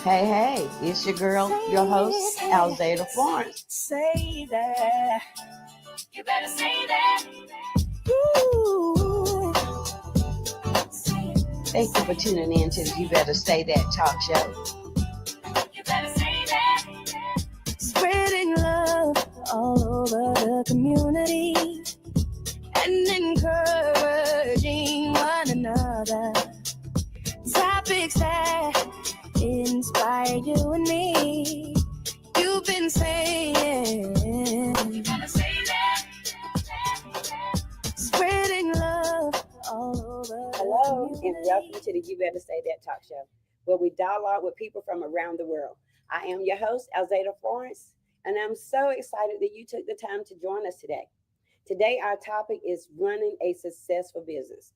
Hey, it's your girl, your host, Alzata Florence. Say that. You better say that. Ooh. Thank you for tuning in to the You Better Say That talk show. You better say that. Spreading love all over the community and encouraging one another. Topics that inspire you and me. You've been saying. You gotta say that. Spreading love all over. Hello, and welcome to the You Better Say That talk show, where we dialogue with people from around the world. I am your host, Alzata Florence, and I'm so excited that you took the time to join us today. Today, our topic is running a successful business.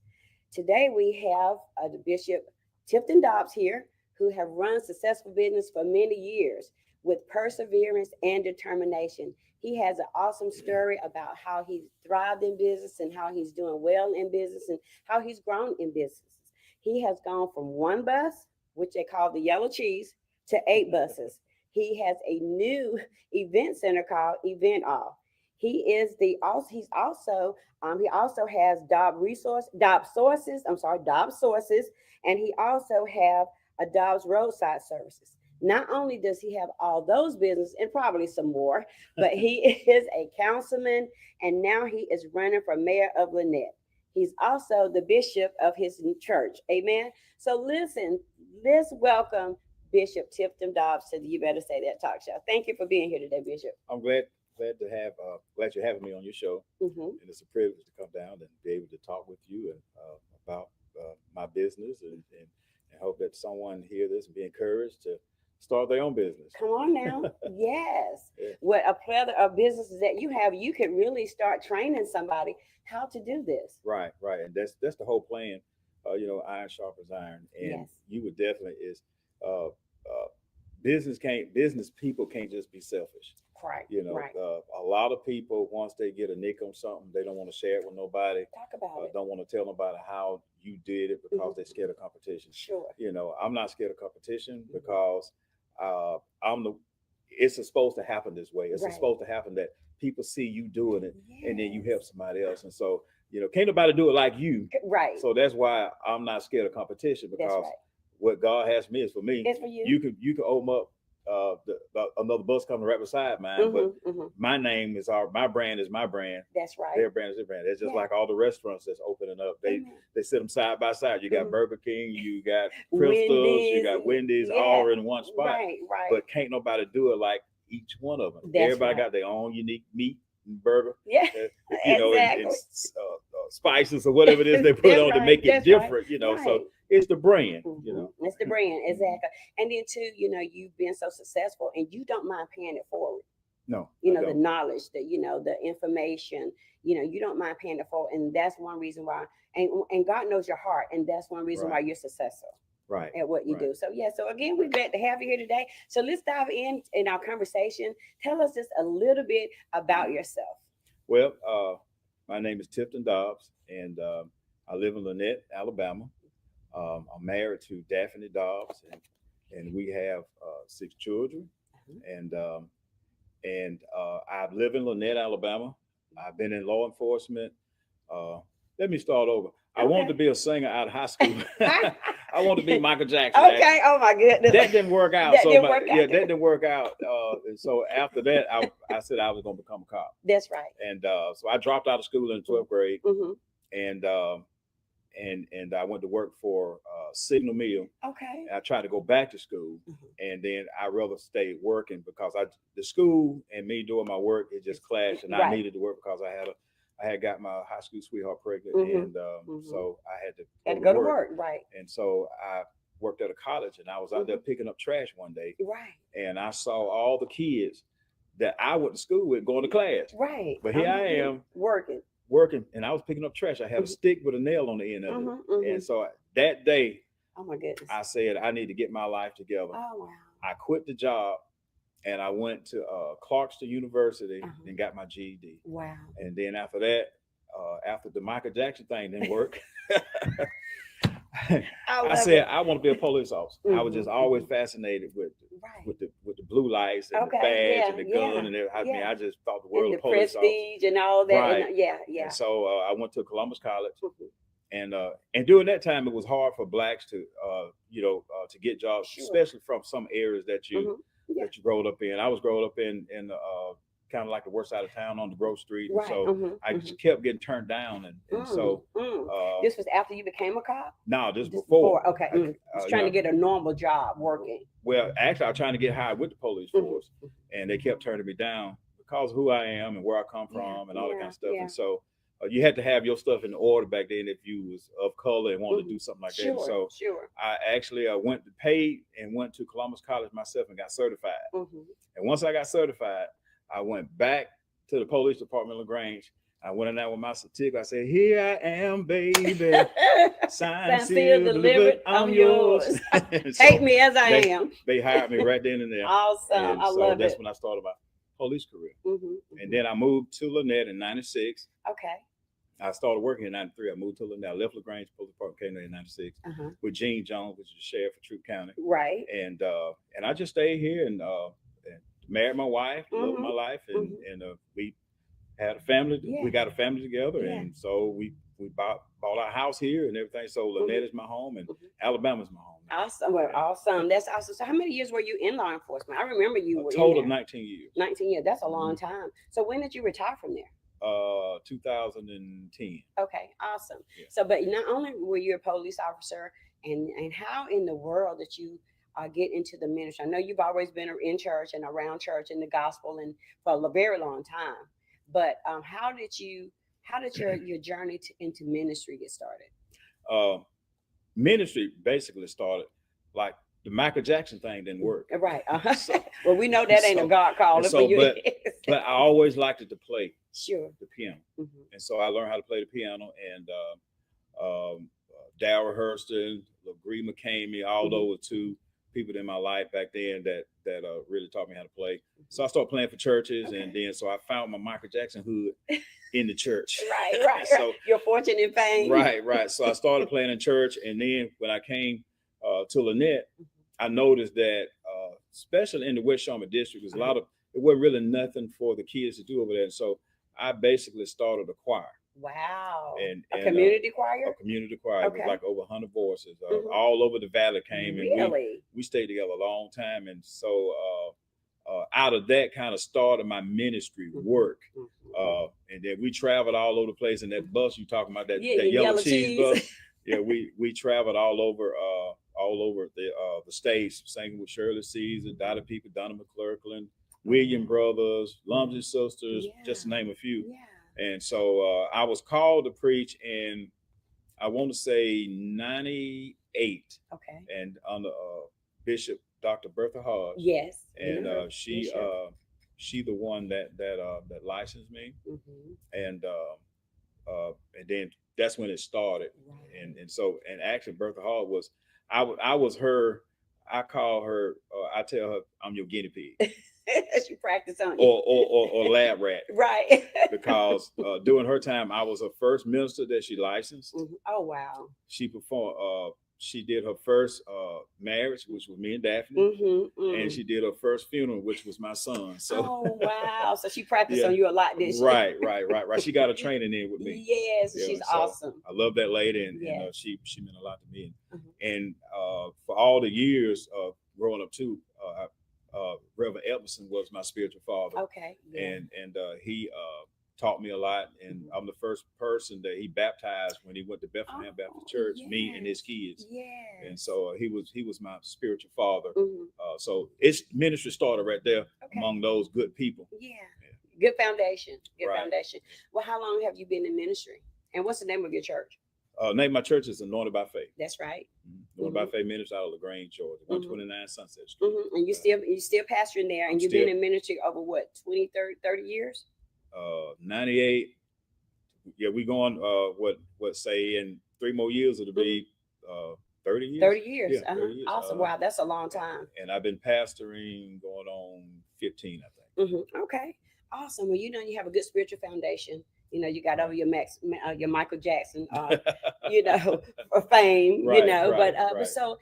Today, we have the Bishop Tifton Dobbs here, who have run successful business for many years with perseverance and determination. He has an awesome story about how he thrived in business and how he's doing well in business and how he's grown in business. He has gone from one bus, which they call the yellow cheese, to 8 buses. He has a new event center called Event All. He also has Dobbs Sources, and he also have a Dobbs Roadside Services. Not only does he have all those business and probably some more, but he is a councilman, and now he is running for mayor of Lynette. He's also the bishop of his church. Amen. So listen, let's welcome Bishop Tifton Dobbs to the You Better Say That talk show. Thank you for being here today, Bishop. I'm glad you're having me on your show, and it's a privilege to come down and be able to talk with you and about my business, and hope that someone hear this and be encouraged to start their own business. Come on now. Yes. What a plethora of businesses that you have, you could really start training somebody how to do this. Right, and that's the whole plan. Iron sharpens iron, and Yes. you would definitely business people can't just be selfish. Right. Right. A lot of people, once they get a nick on something, they don't want to share it with nobody. Talk about it. Don't want to tell nobody how you did it because they're scared of competition. Sure. I'm not scared of competition because it's supposed to happen this way. It's Right. supposed to happen that people see you doing it, and then you help somebody else. And so, can't nobody do it like you. Right. So that's why I'm not scared of competition, because what God has me is for me. It's for you. You can open up another bus coming right beside mine, but my name is my brand is my brand. That's right. Their brand is their brand. It's just like all the restaurants that's opening up. They sit them side by side. You got Burger King, you got Crystals, you got Wendy's, all in one spot. Right. But can't nobody do it like each one of them. That's Everybody right. got their own unique meat and burger. Yeah. And spices or whatever it is they put on to make it different. So it's the brand. It's the brand, exactly. And then too, you've been so successful, and you don't mind paying it forward. No, the knowledge, the information, you don't mind paying it forward, and that's one reason why. And God knows your heart, and that's one reason why you're successful. Right. At what you do. So so again, we're glad to have you here today. So let's dive in our conversation. Tell us just a little bit about yourself. Well, my name is Tifton Dobbs, and I live in Lynette, Alabama. I'm married to Daphne Dobbs, and we have 6 children. And I live in Lynette, Alabama. I've been in law enforcement. Let me start over. I wanted to be a singer out of high school. I wanted to be Michael Jackson. Okay. Actually. Oh my goodness. That didn't work out. That didn't work out. And so after that, I said I was going to become a cop. That's right. And so I dropped out of school in the 12th grade, and I went to work for Signal Mill. Okay. And I tried to go back to school, and then I rather stay working because the school and me doing my work, it just clashed, and I needed to work because I had got my high school sweetheart pregnant, and so I had to go to work. Right. And so I worked at a college, and I was out there picking up trash one day. Right. And I saw all the kids that I went to school with going to class. Right. But here I am working, and I was picking up trash. I had a stick with a nail on the end of it. And so that day, oh my goodness, I said, I need to get my life together. Oh wow. I quit the job, and I went to Clarkston University and got my GED. Wow. And then after that, after the Michael Jackson thing didn't work, I said I want to be a police officer. I was just always mhm. fascinated with Right. the blue lights and the Okay. badge Yeah. and the Yeah. gun and everything. I mean, Yeah. I just thought the And world the of police officer. prestige and all that. Right. And yeah. And Yeah. so I went to Columbus College, Mhm. and during that time, it was hard for blacks to to get jobs, Sure. especially from some areas that Mhm. Yeah. you growed up in. I was growing up in kind of like the worst side of town on the Grove Street, and Right. so Mhm. I Mhm. just kept getting turned down, and so This was after you became a cop? no, just Just before. before. Okay. Just trying to get a normal job working. Well, actually, I was trying to get hired with the police force, Mhm. and they kept turning me down because of who I am and where I come Yeah. from and all that kind Yeah. of stuff. Yeah. And so you had to have your stuff in order back then if you was of color and wanted to do something like that. And Sure. so Sure. I actually went to pay and went to Columbus College myself and got certified. Mhm. And once I got certified, I went back to the police department in LaGrange. I went in there with my certificate. I said, "Here I am, baby. Signed, sealed, delivered. I'm yours." So Take me as I am. they hired me right then and there. Awesome. And I so love that's it. when I started my police career. Mhm. And then I moved to Lynette in '96. Okay. I started working in '93. I moved to Lynette. I left LaGrange Police Department, came there in '96 with Gene Jones, which is the sheriff of Troup County. Right. And I just stayed here and married my wife, loved my life, and we had a family. Yeah. We got a family together, Yeah. and so we bought our house here and everything. So Lynette is my home, and Alabama's my home. Awesome. Well, awesome. That's awesome. So how many years were you in law enforcement? I remember you were A total in of there. 19 years. 19 years. That's a long time. So when did you retire from there? 2010. Okay, awesome. Yeah. So, but not only were you a police officer, and how in the world did you get into the ministry? I know you've always been in church and around church and the gospel, and for a very long time. But how did your journey into ministry get started? Ministry basically started like the Michael Jackson thing didn't work. Right. So, well, we know that ain't a God calling for you. But I always liked it to play. Sure. The piano. And so I learned how to play the piano, and Darryl Hurston, LaGree McCamey, all those were two people in my life back then that really taught me how to play. So I started playing for churches, and then so I found my Michael Jackson hood in the church. Right. So your fortune and fame. Right. So I started playing in church, and then when I came to Lynette, I noticed that, especially in the West Sharma district, there's it wasn't really nothing for the kids to do over there. And so I basically started a choir. Wow. And a community choir? A community choir. Okay. It was like over 100 voices. All over the valley came. Really? And we stayed together a long time. And so out of that kind of started my ministry work. And then we traveled all over the place. And that bus you talking about, that yellow cheese bus. Yeah, we traveled all over the states, singing with Shirley Caesar, Dottie People, Donna McClurkin, William Brothers, Lumsey Sisters, just to name a few. Yeah. And so I was called to preach in, I want to say 98. Okay. And under Bishop Dr. Bertha Hodge. Yes. And she the one that licensed me. And then that's when it started. Right. And so actually Bertha Hall was, I was her, I call her, I tell her I'm your guinea pig. She practiced on you. Or lab rat. Right. Because during her time, I was her first minister that she licensed. Oh, wow. She performed, she did her first marriage, which was me and Daphne. And she did her first funeral, which was my son. So, oh, wow. So she practiced on you a lot, didn't she? Right. She got a training in with me. Yes, she's awesome. I love that lady, and she meant a lot to me. And for all the years of growing up too, Reverend Edmondson was my spiritual father. Okay. Yeah. And he taught me a lot, and I'm the first person that he baptized when he went to Bethlehem Baptist Church, me and his kids. Yeah. And so he was my spiritual father. So its ministry started right there among those good people. Yeah. Good foundation. Foundation. Well, how long have you been in ministry? And what's the name of your church? Name of my church is Anointed by Faith. That's right. Anointed by Faith Ministry out of LaGrange, Georgia, 129 Sunset Street. And you still pastoring there, and you've been in ministry over what, 20, 30 years? 98. Yeah, we going say in 3 more years it'll be 30 years. 30 years. Yeah, 30 years. Awesome. Wow, that's a long time. And I've been pastoring going on 15, I think. Okay. Awesome. Well, you have a good spiritual foundation. You know, you got over your Michael Jackson, you know, for fame, you know. But so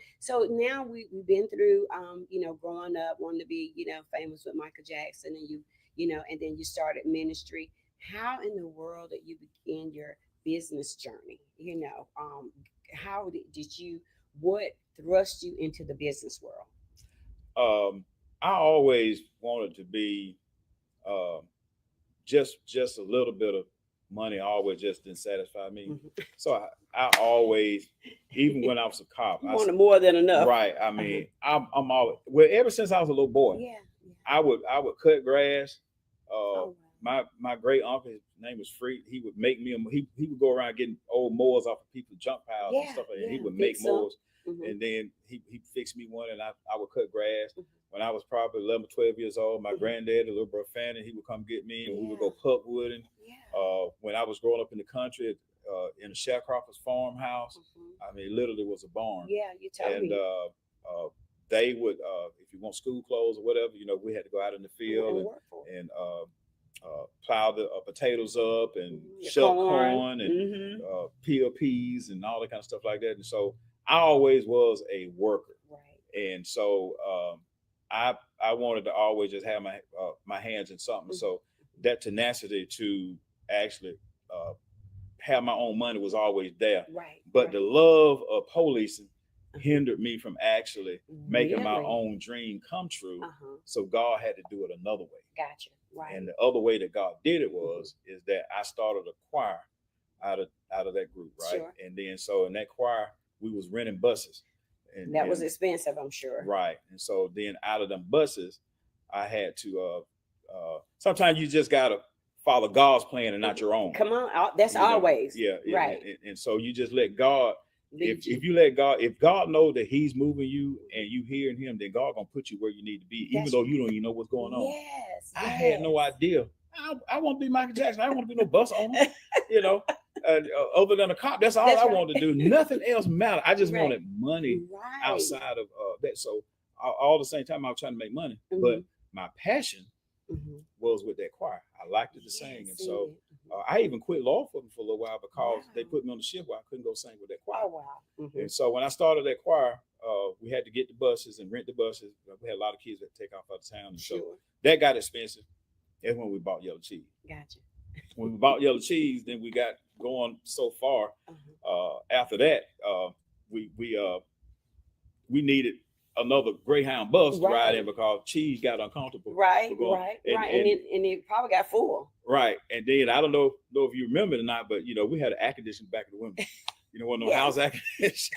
now we've been through, you know, growing up, wanting to be, you know, famous with Michael Jackson, and you know, and then you started ministry. How in the world did you begin your business journey? You know, how did you? What thrust you into the business world? I always wanted to be just a little bit of money always just didn't satisfy me. Mm-hmm. So I always, even when I was a cop, you wanted more than enough. Right. I mean, I'm always, well, ever since I was a little boy, yeah. I would cut grass. Oh, wow. My great uncle, his name was Freed. He would make me he would go around getting old mowers off of people's junk piles and stuff like that. He would make mowers, and then he fixed me one, and I would cut grass. When I was probably 11 or 12 years old, my granddad, the little bro Fanny, he would come get me, and we would go puck wooding. When I was growing up in the country, in a sharecropper's farmhouse, I mean, literally was a barn. Yeah, you told me. They would, if you want school clothes or whatever, you know, we had to go out in the field and plow the potatoes up and shuck corn and peel peas and all that kind of stuff like that. And so I always was a worker. Right. And so I wanted to always just have my hands in something. So that tenacity to actually have my own money was always there. Right. But the love of policing hindered me from actually making my own dream come true. So God had to do it another way. Gotcha. Right. And the other way that God did it is that I started a choir out of that group, right? Sure. And then so in that choir, we was renting buses. And that was expensive, I'm sure. Right. And so then out of them buses, I had to sometimes you just gotta follow God's plan and not your own. Come on, that's always. Yeah. Right. And so you just let God. If you let God, if God knows that He's moving you and you hearing Him, then God gonna put you where you need to be, even though you don't even know what's going on. Yes. I had no idea. I want to be Michael Jackson. I don't want to be no bus owner. You know, other than a cop, that's all I wanted to do. Nothing else mattered. I just wanted money outside of that. So all the same time, I was trying to make money, but my passion was with that choir. I liked it to sing, and so I even quit law for them for a little while because they put me on the shift where I couldn't go sing with that choir. Oh wow! And so when I started that choir, we had to get the buses and rent the buses. We had a lot of kids that take off out of town, and so that got expensive. That's when we bought Yellow Cheese. Gotcha. When we bought Yellow Cheese, then we got going so far. After that, we needed another Greyhound bus to ride in because Cheese got uncomfortable. Right. And it probably got full. Right. And then I don't know if you remember it or not, but you know, we had an air conditioner back in the window. You know, one of those house air conditioners.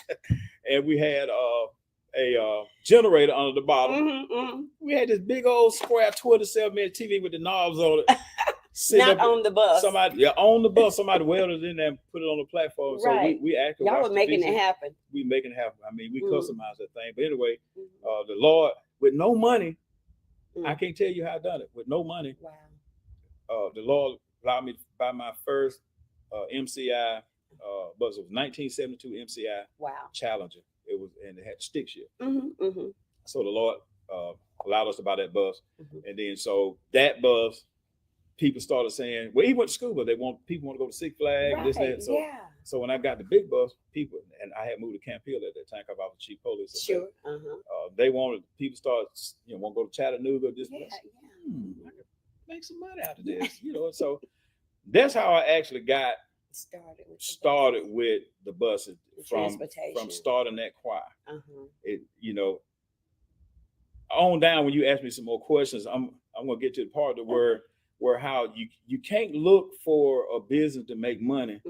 And we had a generator under the bottom. We had this big old square 27-inch TV with the knobs on it. Not on the bus. Somebody on the bus. Somebody welded it in there and put it on the platform. Right. So we actually y'all were making it happen. We making it happen. I mean, we customized that thing. But anyway, the Lord, with no money, I can't tell you how I done it. With no money, the Lord allowed me to buy my first MCI. But it was 1972 MCI Challenger. It was, and it had stick shift. So the Lord allowed us to buy that bus, and then so that bus, people started saying, well, he went to school, but people want to go to Six Flags, this, that. So when I got the big bus, people, and I had moved to Camp Hill at that time because I was chief police. Sure. They wanted, people started, want to go to Chattanooga, I could make some money out of this, So that's how I actually got started with the buses from starting that choir. It, on down, when you ask me some more questions, I'm gonna get to the part of where how you can't look for a business to make money.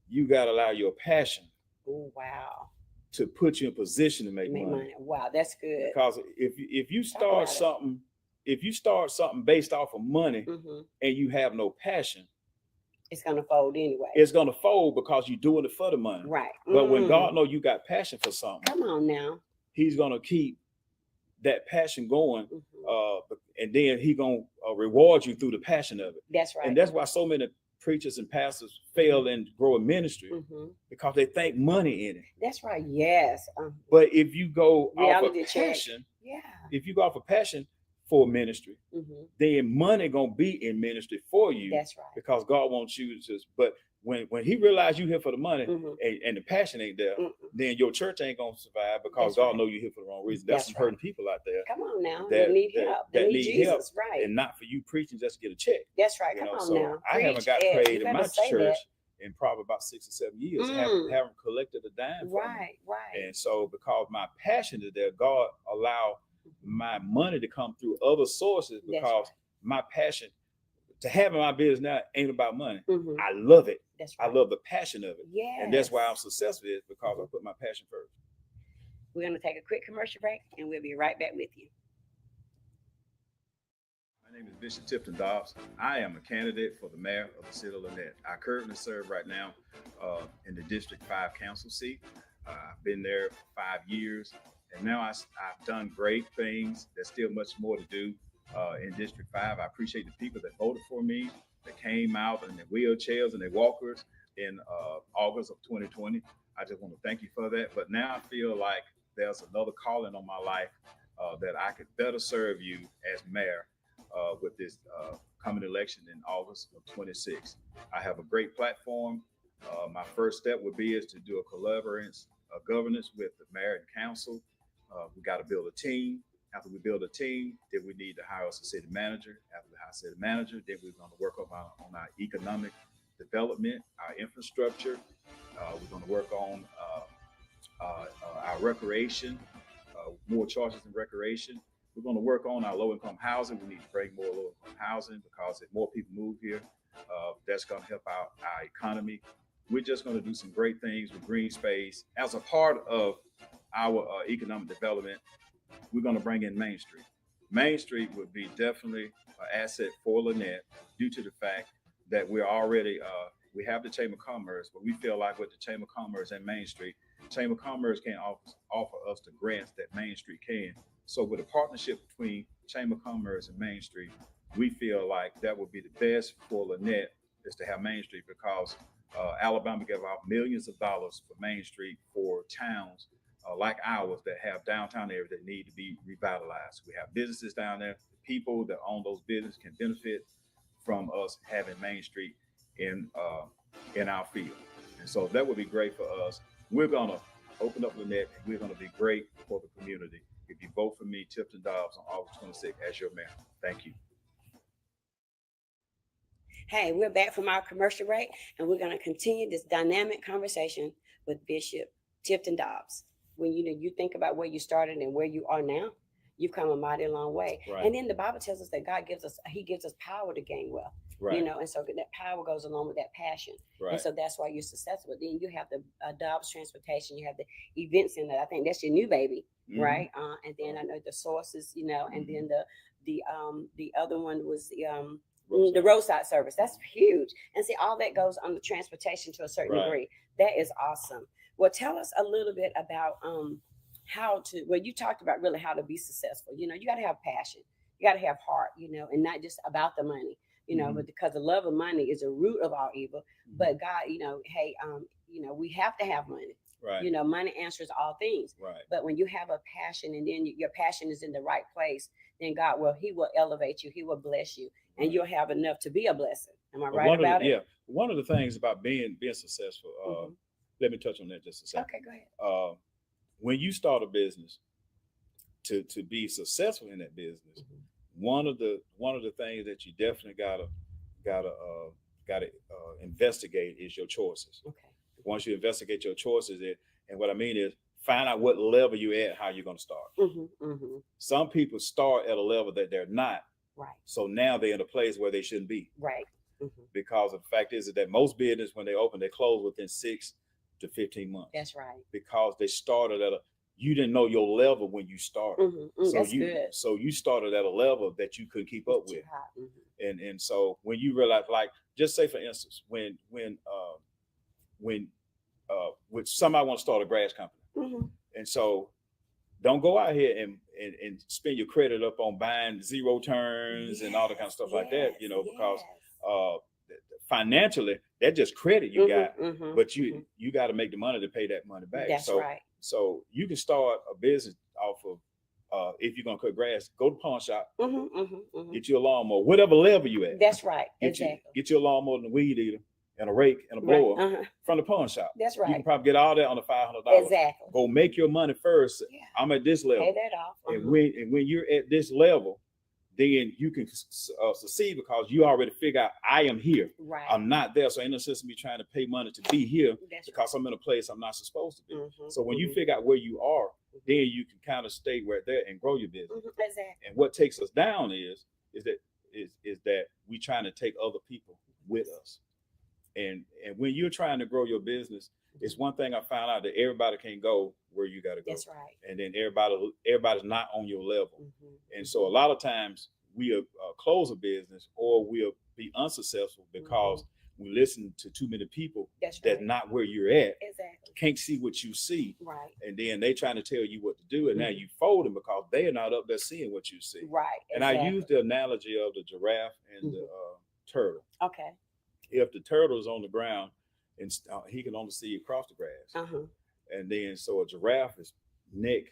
You gotta allow your passion to put you in position to make money. Wow, that's good. Because if you start something based off of money and you have no passion, it's gonna fold anyway. It's gonna fold because you're doing it for the money. Right. But when God knows you got passion for something, come on now, He's gonna keep that passion going, and then He gonna reward you through the passion of it. That's right. And that's why so many preachers and pastors fail and grow a ministry because they think money in it. That's right. Yes. But if you go off of passion, if you go off of passion, for ministry, Mm-hmm. then money gonna be in ministry for you. That's right. Because God wants you to. But when he realized you here for the money, Mm-hmm. and the passion ain't there, then your church ain't gonna survive because That's God right. know you here for the wrong reason. There's That's some hurting people out there. Come on now, that need help. That need Jesus, help, right? and not for you preaching just to get a check. That's right. You Come know, on so now. I haven't got Preach paid it. You in my better say church that. in probably about 6 or 7 years. Mm. Haven't collected a dime from me. Right, right. And so because my passion is there, God allowed my money to come through other sources That's because right. my passion to having my business now ain't about money. Mm-hmm. I love it. That's right. I love the passion of it. Yes. And that's why I'm successful, is because I put my passion first. We're going to take a quick commercial break and we'll be right back with you. My name is Bishop Tifton Dobbs. I am a candidate for the mayor of the city of Lynette. I currently serve right now in the District 5 council seat. I've been there for 5 years, and now I've done great things. There's still much more to do in District 5. I appreciate the people that voted for me, that came out in their wheelchairs and their walkers in August of 2020. I just want to thank you for that. But now I feel like there's another calling on my life that I could better serve you as mayor with this coming election in August of 26. I have a great platform. My first step would be is to do a governance with the mayor and council. We got to build a team. After we build a team, then we need to hire us a city manager. After we hire a city manager, then we're going to work on our economic development, our infrastructure. We're going to work on our recreation, more choices in recreation. We're going to work on our low-income housing. We need to bring more low-income housing because if more people move here, that's going to help out our economy. We're just going to do some great things with green space. As a part of our economic development, we're going to bring in Main Street. Main Street would be definitely an asset for Lynette due to the fact that we're already, we have the Chamber of Commerce, but we feel like with the Chamber of Commerce and Main Street, Chamber of Commerce can't offer us the grants that Main Street can. So with a partnership between Chamber of Commerce and Main Street, we feel like that would be the best for Lynette, is to have Main Street, because Alabama gave out millions of dollars for Main Street for towns like ours that have downtown areas that need to be revitalized. We have businesses down there. The people that own those businesses can benefit from us having Main Street in our field. And so that would be great for us. We're going to open up Lynette, and we're going to be great for the community if you vote for me, Tifton Dobbs, on August 26th as your mayor. Thank you. Hey, we're back from our commercial break, and we're going to continue this dynamic conversation with Bishop Tifton Dobbs. When you think about where you started and where you are now, you've come a mighty long way. Right. And then the Bible tells us that He gives us power to gain wealth. Right. And so that power goes along with that passion. Right. And so that's why you're successful. Then you have the Dobbs Transportation, you have the event center. I think that's your new baby, Mm-hmm. right? And then I know the sources, and then the other one was the roadside service. That's huge. And see, all that goes on the transportation to a certain degree. That is awesome. Well, tell us a little bit about you talked about really how to be successful. You got to have passion. You got to have heart, and not just about the money, Mm-hmm. but because the love of money is a root of all evil. Mm-hmm. But God, hey, we have to have money. Right. Money answers all things. Right. But when you have a passion, and then your passion is in the right place, then God He will elevate you. He will bless you, and you'll have enough to be a blessing. Am I right about it? Yeah. One of the things about being successful, Mm-hmm. let me touch on that just a second. Okay, go ahead. When you start a business, to be successful in that business, mm-hmm. one of the things that you definitely gotta investigate is your choices. Okay. Once you investigate your choices, and what I mean is find out what level you at, how you're gonna start. Mm-hmm, mm-hmm. Some people start at a level that they're not. Right. So now they're in a place where they shouldn't be. Right. Mm-hmm. Because the fact is that most business, when they open, they close within 6 to 15 months. That's right. Because they started you didn't know your level when you started. Mm-hmm. Mm, so you started at a level that you couldn't keep up with. Mm-hmm. And so when you realize, like, just say for instance, when somebody wants to start a grass company, mm-hmm. and so don't go out here and spend your credit up on buying zero turns and all the kind of stuff like that, because financially that's just credit you got, mm-hmm. but you got to make the money to pay that money back. That's right. So you can start a business off of if you're gonna cut grass, go to the pawn shop, Get get you a lawnmower, whatever level you at. That's right. Get you a lawnmower and a weed eater and a rake and a blower from the pawn shop. That's right. You can probably get all that on the $500. Exactly. Go make your money first. Yeah. I'm at this level. Pay that off. And when you're at this level, then you can succeed because you already figure out I am here. Right. I'm not there, so ain't no sense in me trying to pay money to be here because I'm in a place I'm not supposed to be. So when you figure out where you are, then you can kind of stay right there and grow your business. Exactly. And what takes us down is that we trying to take other people with us. And when you're trying to grow your business, it's one thing I found out that everybody can't go where you got to go. That's right. And then everybody's not on your level. And so a lot of times we'll close a business or we'll be unsuccessful because we listen to too many people that's not where you're at. Exactly. Can't see what you see. Right. And then they trying to tell you what to do. And now you folding because they are not up there seeing what you see. Right. And I use the analogy of the giraffe and the turtle. Okay. If the turtle is on the ground and he can only see across the grass. And then so a giraffe's neck,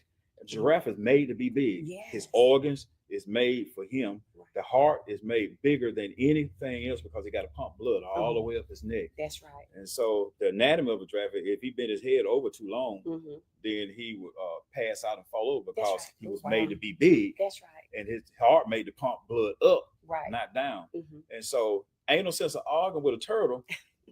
a giraffe is made to be big. Yes. His organs is made for him. Right. The heart is made bigger than anything else because he got to pump blood all the way up his neck. That's right. And so the anatomy of a giraffe, if he bent his head over too long, then he would pass out and fall over because he was made to be big. That's right. And his heart made to pump blood up, not down. And so ain't no sense of arguing with a turtle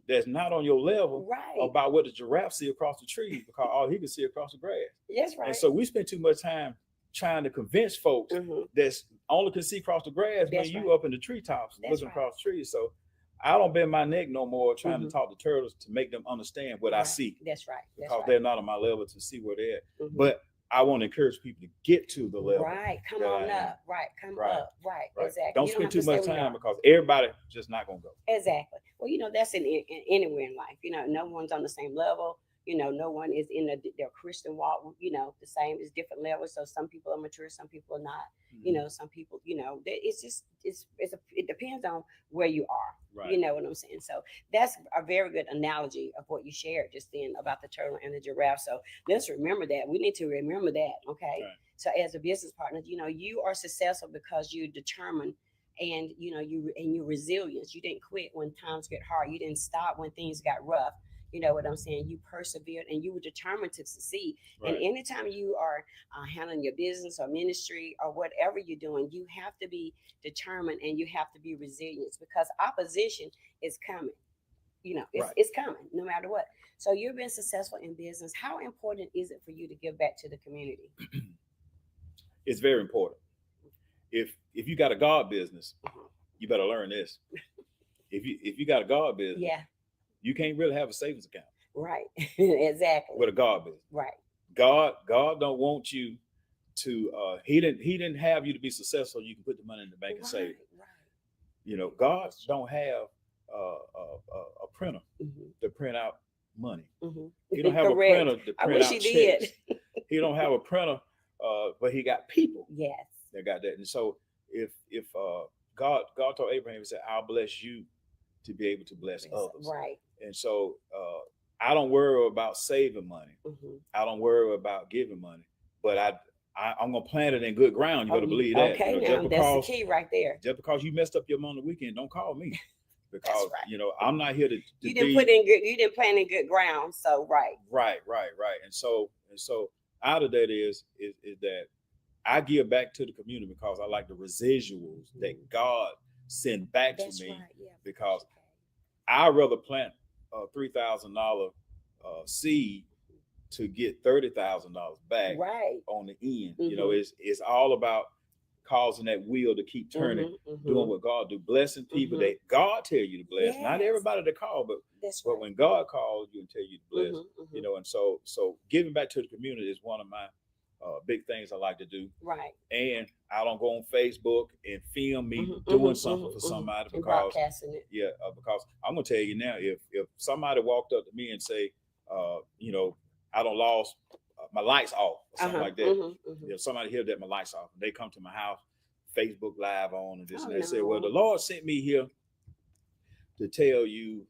that's not on your level about what the giraffe see across the trees because all he can see across the grass. That's right. And so we spend too much time trying to convince folks that's only can see across the grass when you up in the treetops looking across the trees. So I don't bend my neck no more trying to talk to turtles to make them understand what I see. That's right. Because they're not on my level to see where they're at. But I want to encourage people to get to the level. Right. Come on up. Right. Come up. Right. Exactly. Don't spend too much time because everybody just not going to go. Exactly. Well, that's in anywhere in life. No one's on the same level. No one is in their Christian walk, the same. It's different levels. So some people are mature, some people are not. Some people, it depends on where you are. Right. You know what I'm saying? So that's a very good analogy of what you shared just then about the turtle and the giraffe. So let's remember that. We need to remember that. Okay. Right. So as a business partner, you are successful because you're determined and your resilience. You didn't quit when times get hard. You didn't stop when things got rough. You know what I'm saying? You persevered and you were determined to succeed. Right. And anytime you are handling your business or ministry or whatever you're doing, you have to be determined and you have to be resilient because opposition is coming. It's coming no matter what. So you've been successful in business. How important is it for you to give back to the community? It's very important. If you got a God business, you better learn this. If you got a God business, you can't really have a savings account. Right. Exactly. With a God business. Right. God don't want you to he didn't have you to be successful. You can put the money in the bank and save it. Right. God don't have a printer to print out money. He don't have a printer to print out checks. He don't have a printer, but he got people. Yes. That got that. And so if God told Abraham, he said, I'll bless you to be able to bless others. Right. And so I don't worry about saving money. I don't worry about giving money, but I'm gonna plant it in good ground. You better believe that. Okay, now that's the key right there. Just because you messed up your money on the weekend, don't call me. Because I'm not here to you didn't plant in good ground. So right. And so out of that is that I give back to the community because I like the residuals that God send back to me. Because I'd rather plant a $3,000 seed to get $30,000 back on the end. It's all about causing that wheel to keep turning, doing what God do, blessing people that God tell you to bless. Not everybody to call, but when God calls you and tell you to bless, and so giving back to the community is one of my big things I like to do. Right. And I don't go on Facebook and film me doing something for somebody because broadcasting it. Because I'm gonna tell you now, if somebody walked up to me and say, I don't lost my lights off or something like that. If somebody hear that my lights off, they come to my house, Facebook Live on and this and they say, well, the Lord sent me here to tell you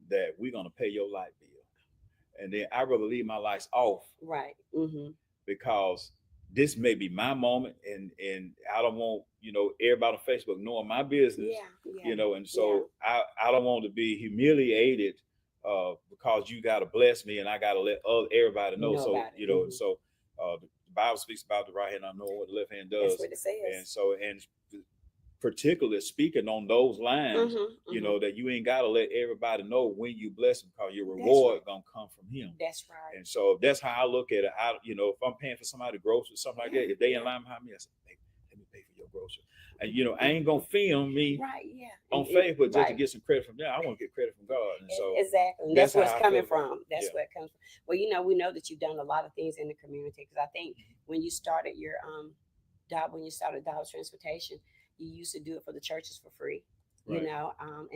that we're gonna pay your light bill. And then I'd rather leave my lights off. Right. Because this may be my moment, and I don't want, everybody on Facebook knowing my business. And so I don't want to be humiliated because you got to bless me and I got to let everybody know. So so the Bible speaks about the right hand not knowing what the left hand does. That's what it says. And so, and particularly speaking on those lines, that you ain't got to let everybody know when you bless them, because your reward gonna come from him. That's right. And so that's how I look at it. If I'm paying for somebody groceries, something like that, if they in line behind me, I say, hey, let me pay for your groceries. And I ain't gonna film me on Facebook just to get some credit from them. I want to get credit from God. And so exactly, that's where it's coming from. That's where it comes from. Well, we know that you've done a lot of things in the community, because I think when you started your Dollar Transportation, you used to do it for the churches for free, and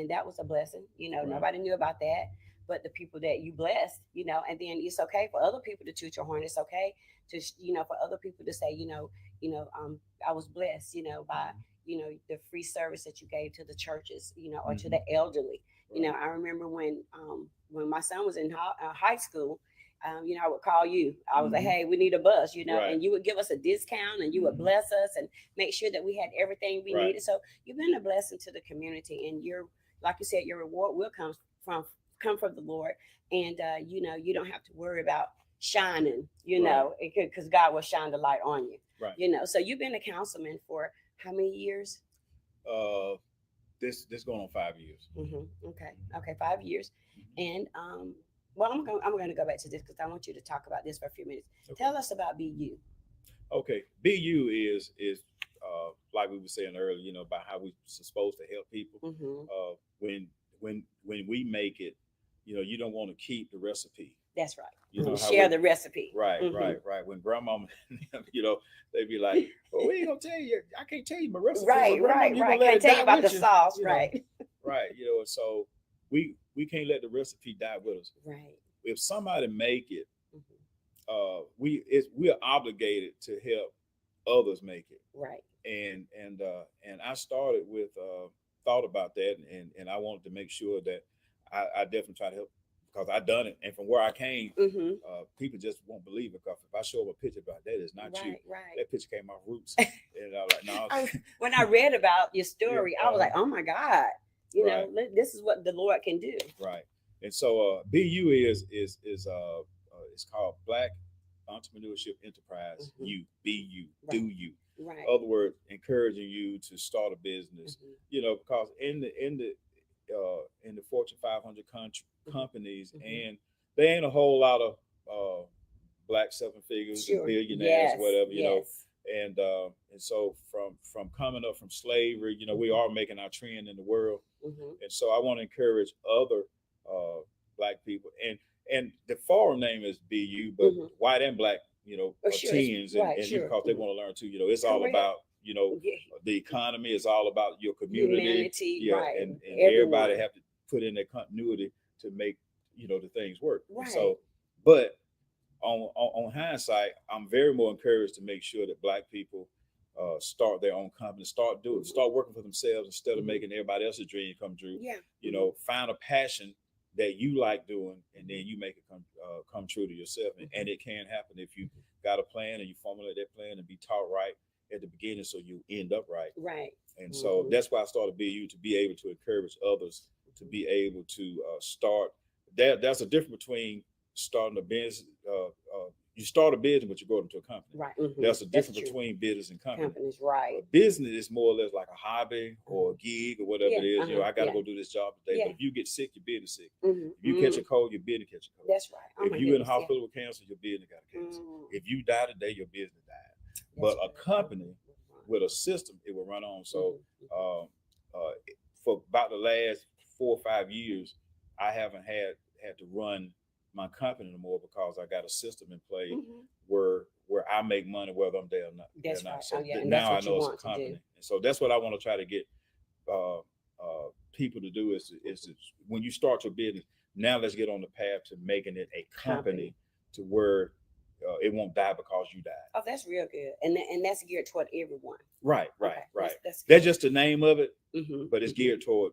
that was a blessing. Nobody knew about that, but the people that you blessed, and then it's okay for other people to toot your horn. It's okay to, for other people to say, I was blessed, by, the free service that you gave to the churches, or to the elderly. I remember when my son was in high school, I would call you. I was like, hey, we need a bus, and you would give us a discount, and you would bless us and make sure that we had everything we needed. So you've been a blessing to the community, and like you said, your reward will come from the Lord. And, you don't have to worry about shining, because God will shine the light on you, So you've been a councilman for how many years? This going on 5 years. Okay, 5 years. And, well, I'm going to go back to this because I want you to talk about this for a few minutes. Okay. Tell us about BU. Okay, BU is like we were saying earlier, about how we're supposed to help people. When we make it, you don't want to keep the recipe. That's right. Share the recipe. Right. When grandmama, they be like, well, we ain't gonna tell you. I can't tell you my recipe. Right. Can't tell you about the sauce. Right. Right. So we can't let the recipe die with us. Right. If somebody make it, we're obligated to help others make it. Right. And I started with thought about that, and I wanted to make sure that I definitely try to help, because I done it, and from where I came, people just won't believe it. Because if I show them a picture about that, it's not you. Right. That picture came off Roots, and I was like, no. When I read about your story, I was like, oh my God, this is what the Lord can do. Right. And so BU is it's called Black Entrepreneurship Enterprise. BU, do you? Right. In other words, encouraging you to start a business. Because in the Fortune 500 companies, and there ain't a whole lot of black seven figures, and billionaires, whatever, and so from coming up from slavery, we are making our trend in the world, and so I want to encourage other black people, and the forum name is BU, but white and black, teens, because they want to learn too. It's all about the economy. It's all about your community, humanity, and everybody have to put in their continuity to make the things work. Right. So, but on hindsight, I'm very more encouraged to make sure that black people start their own company, start working for themselves instead of making everybody else's dream come true. Yeah. Find a passion that you like doing, and then you make it come true to yourself. And it can happen if you got a plan and you formulate that plan and be taught right at the beginning, so you end up right. Right. And so that's why I started BU, to be able to encourage others to be able to start. That's a difference between starting a business. You start a business, but you grow into a company. Right. There's a difference between business and company. Companies, right. Business is more or less like a hobby or a gig or whatever it is. I got to go do this job today. But if you get sick, your business sick. If you catch a cold, your business catch a cold. That's right. If you in the hospital with cancer, your business got cancer. If you die today, your business died. But a company with a system, it will run on. So for about the last 4 or 5 years, I haven't had to run my company anymore, because I got a system in play where I make money whether I'm there or not. That's right. So now I know it's a company, and so that's what I want to try to get people to do is when you start your business, now let's get on the path to making it a company to where it won't die because you died. Oh, that's real good, and that's geared toward everyone. Right. That's just the name of it, but it's geared toward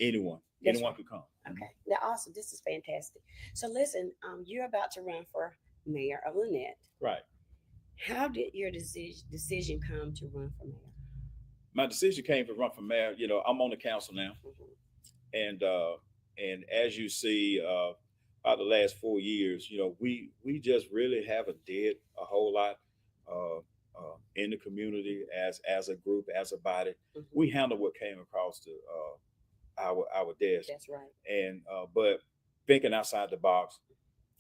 anyone. Anyone could come. Okay, that's awesome. This is fantastic. So listen, you're about to run for mayor of Lynette. Right. How did your decision come to run for mayor? My decision came to run for mayor. I'm on the council now, and as you see, about the last 4 years, we just really haven't did a whole lot uh, in the community as a group, as a body. We handle what came across our desk. That's right. And but thinking outside the box,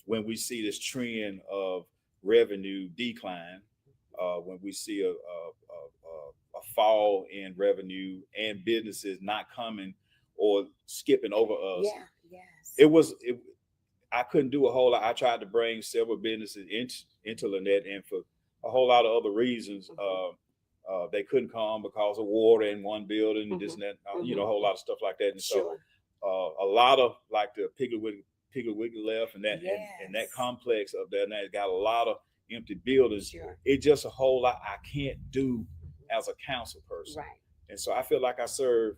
when we see this trend of revenue decline, when we see a fall in revenue and businesses not coming or skipping over us, Yeah. Yes. I couldn't do a whole lot. I tried to bring several businesses into Lynette, and for a whole lot of other reasons, they couldn't come because of water in one building, this and that, a whole lot of stuff like that. And Sure. so, a lot of like the Piggly Wiggly left, and that Yes. and that complex up there, and that got a lot of empty buildings. Sure. It's just a whole lot I can't do as a council person. Right. And so I feel like I serve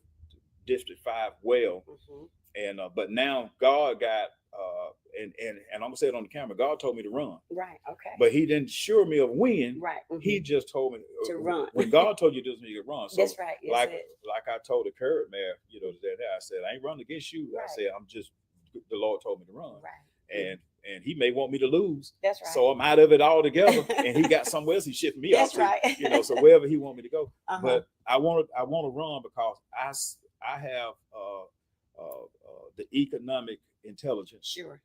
District 5 well. And but now God got and I'm gonna say it on the camera. God told me to run. Right. Okay. But He didn't assure me of when. Right. He just told me to run. When God told you this, you can run. So That's right. That's like it. like I told the current mayor, today, I said I ain't running against you. Right. I said I'm just, the Lord told me to run. Right. And He may want me to lose. That's right. So I'm out of it altogether. And He got somewhere else He shifted me That's out to. right. So wherever He want me to go. But I want to run because I have the economic intelligence. Sure.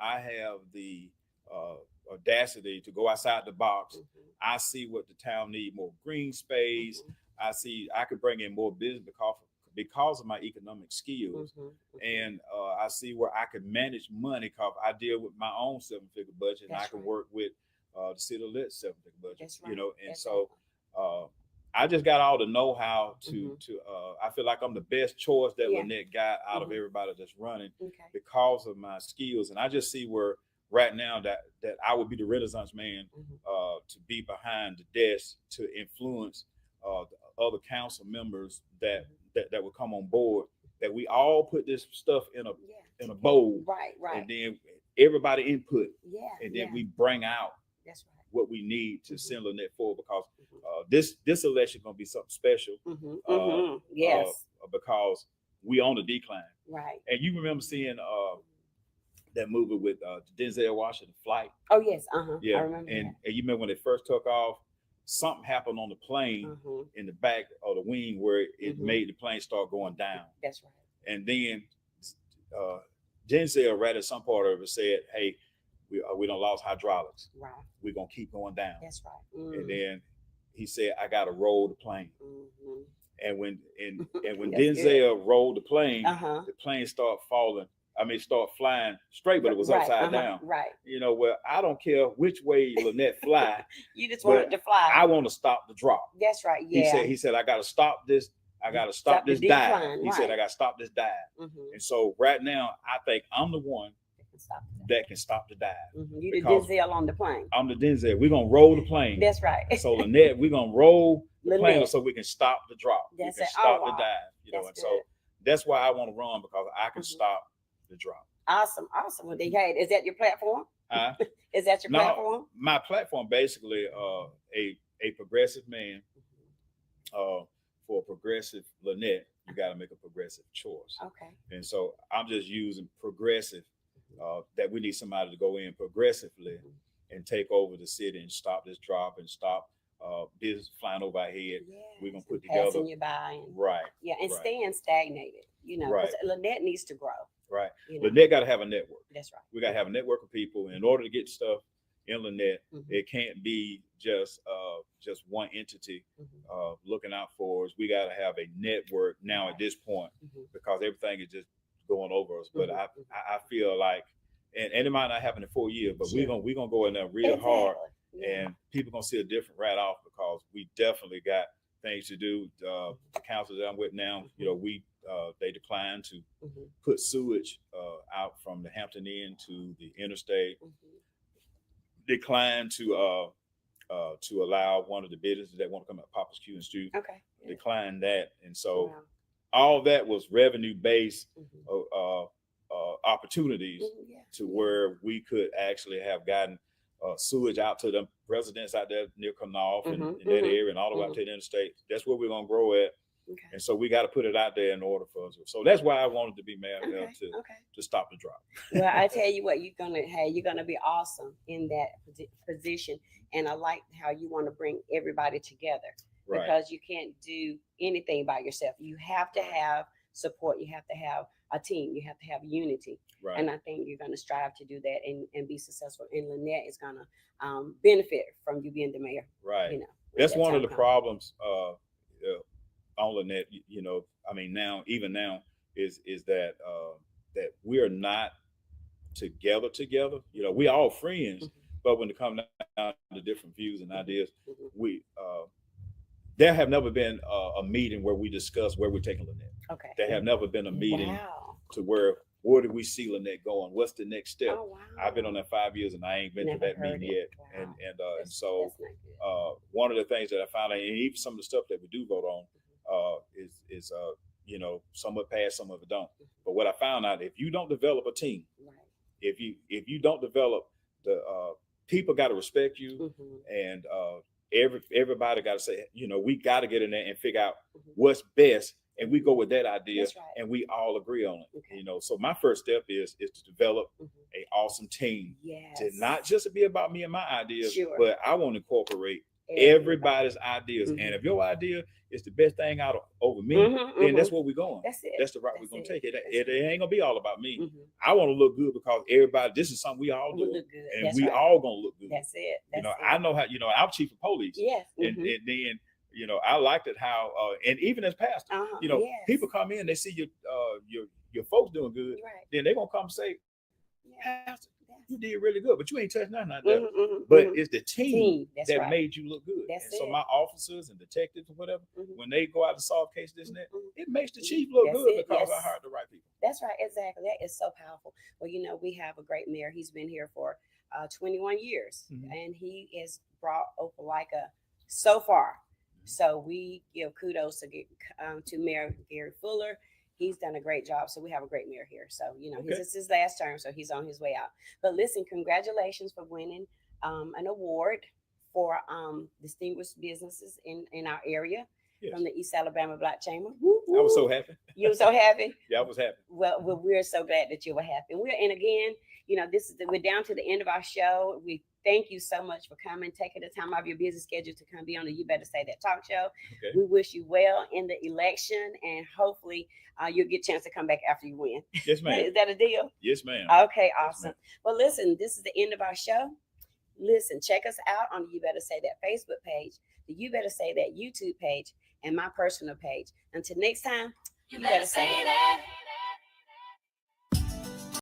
I have the audacity to go outside the box. I see what the town need: more green space. I see I could bring in more business because of my economic skills, and I see where I could manage money because I deal with my own 7-figure budget, and I can work with the city of Lit 7-figure budget. That's right. And so I just got all the know-how to I feel like I'm the best choice that Lynette got out of everybody that's running because of my skills. And I just see where right now that I would be the Renaissance man to be behind the desk to influence the other council members that will come on board, that we all put this stuff in a bowl. Right. And then everybody input. Yeah. And then we bring out that's right. what we need to send Lynette forward, because this election gonna be something special. Yes. Because we on the decline. Right. And you remember seeing that movie with Denzel Washington, Flight? Oh yes. Yeah. I remember and you remember when they first took off, something happened on the plane in the back of the wing where it made the plane start going down. That's right. And then Denzel right at some part of it said, "Hey, we don't lost hydraulics. Right. We're gonna keep going down." That's right. And then he said, "I gotta roll the plane." And when Denzel rolled the plane started falling. Start flying straight, but it was upside down. Right. Well, I don't care which way Lynette fly. You just want it to fly. I want to stop the drop. That's right. Yeah. He said, I got to stop this. I got to stop this dive. He said, I got to stop this dive. And so right now, I think I'm the one that can stop the dive. You the Denzel on the plane. I'm the Denzel. We're going to roll the plane. That's right. So Lynette, we're going to roll the plane so we can stop the drop. We can stop the dive. And so that's why I want to run, because I can stop the drop. Awesome. Well, is that your platform? Is that your platform? My platform basically a progressive man. For a progressive Lynette, you got to make a progressive choice. Okay. And so I'm just using progressive, that we need somebody to go in progressively and take over the city and stop this drop and stop business flying over our head. Yes. We're going to put together. Passing you by. Right. Yeah, and staying stagnated, because Lynette needs to grow. Right. Lynette got to have a network. That's right. We got to have a network of people. In order to get stuff in Lynette, it can't be just one entity looking out for us. We got to have a network now at this point, because everything is just going over us. But I feel like, and it might not happen in 4 years, but we're gonna go in there real hard, and people gonna see a different right off, because we definitely got things to do. The council that I'm with now, they declined to put sewage out from the Hampton Inn to the interstate. Declined to allow one of the businesses that want to come up, Papa's Q and Stew. Declined that, and so all that was revenue based opportunities to where we could actually have gotten sewage out to the residents out there near Knopf and Mhm, in that mhm, area and all the way up mhm. to the interstate. That's where we're gonna grow at. Okay. And so we got to put it out there in order for us. So that's why I wanted to be mayor Okay. to stop the drought. Well, I tell you what, you're gonna be awesome in that position, and I like how you want to bring everybody together Right. because you can't do anything by yourself. You have to have support. You have to have a team. You have to have unity, Right. and I think you're gonna strive to do that and be successful. And Lynette is gonna benefit from you being the mayor. Right. You know, That's that one of time the comes. problems. On Lynette, I mean, now is that that we are not together. We all friends, Mhm. but when it comes down to different views and ideas, Mhm. we there have never been a meeting where we discuss where we're taking Lynette. Okay. There have never been a meeting Wow. to where do we see Lynette going? What's the next step? Oh, wow. I've been on that 5 years and I ain't been Never to that heard meeting it. yet. Wow. And so That's not good. one of the things that I found out, and even some of the stuff that we do vote on, is some of it pass, some of it don't. But what I found out, if you don't develop a team, Right. if you don't develop the people got to respect you, Mhm. and everybody got to say, we got to get in there and figure out Mhm. what's best, and we go with that idea, That's right. and we all agree on it. Okay. So my first step is to develop Mhm. a awesome team, Yes. to not just be about me and my ideas, Sure. but I want to incorporate everybody's ideas. Mhm. And if your idea is the best thing out over me, Mhm, then that's mhm. where we're going. That's it. That's the route That's we're gonna it. take. It That's ain't gonna be all about me. Mhm. I want to look good because everybody. This is something we all We do, look good. and That's we right. all gonna look good. That's it. That's it. I know how. I'm chief of police. Yes. And Mhm. then I liked it how and even as pastor, Yes. people come in, they see your folks doing good, Right. then they're gonna come say, Yeah. Pastor, Yes. you did really good, but you ain't touched nothing out there. Mhm, mhm, But mhm. it's the team That's that right. made you look good. That's And so it. my officers and detectives or whatever, Mhm. when they go out to solve cases, this and that, Mhm. it makes the chief look That's good it, because I yes. hired the right people. That's right. Exactly. That is so powerful. Well, we have a great mayor. He's been here for 21 years, Mhm. and he has brought Opelika so far. So we give kudos to Mayor Gary Fuller. He's done a great job. So we have a great mayor here. So Okay. this is his last term, so he's on his way out. But listen, congratulations for winning an award for distinguished businesses in our area. Yes. From the East Alabama Black Chamber. Woo, I was woo. so happy. You were so happy? Yeah, I was happy. Well, we're so glad that you were happy. And again, we're down to the end of our show. We thank you so much for coming, taking the time out of your busy schedule to come be on the You Better Say That talk show. Okay. We wish you well in the election, and hopefully you'll get a chance to come back after you win. Yes, ma'am. Is that a deal? Yes, ma'am. Okay, awesome. Yes, well, listen, this is the end of our show. Listen, check us out on the You Better Say That Facebook page, the You Better Say That YouTube page, and my personal page. Until next time, You better say that.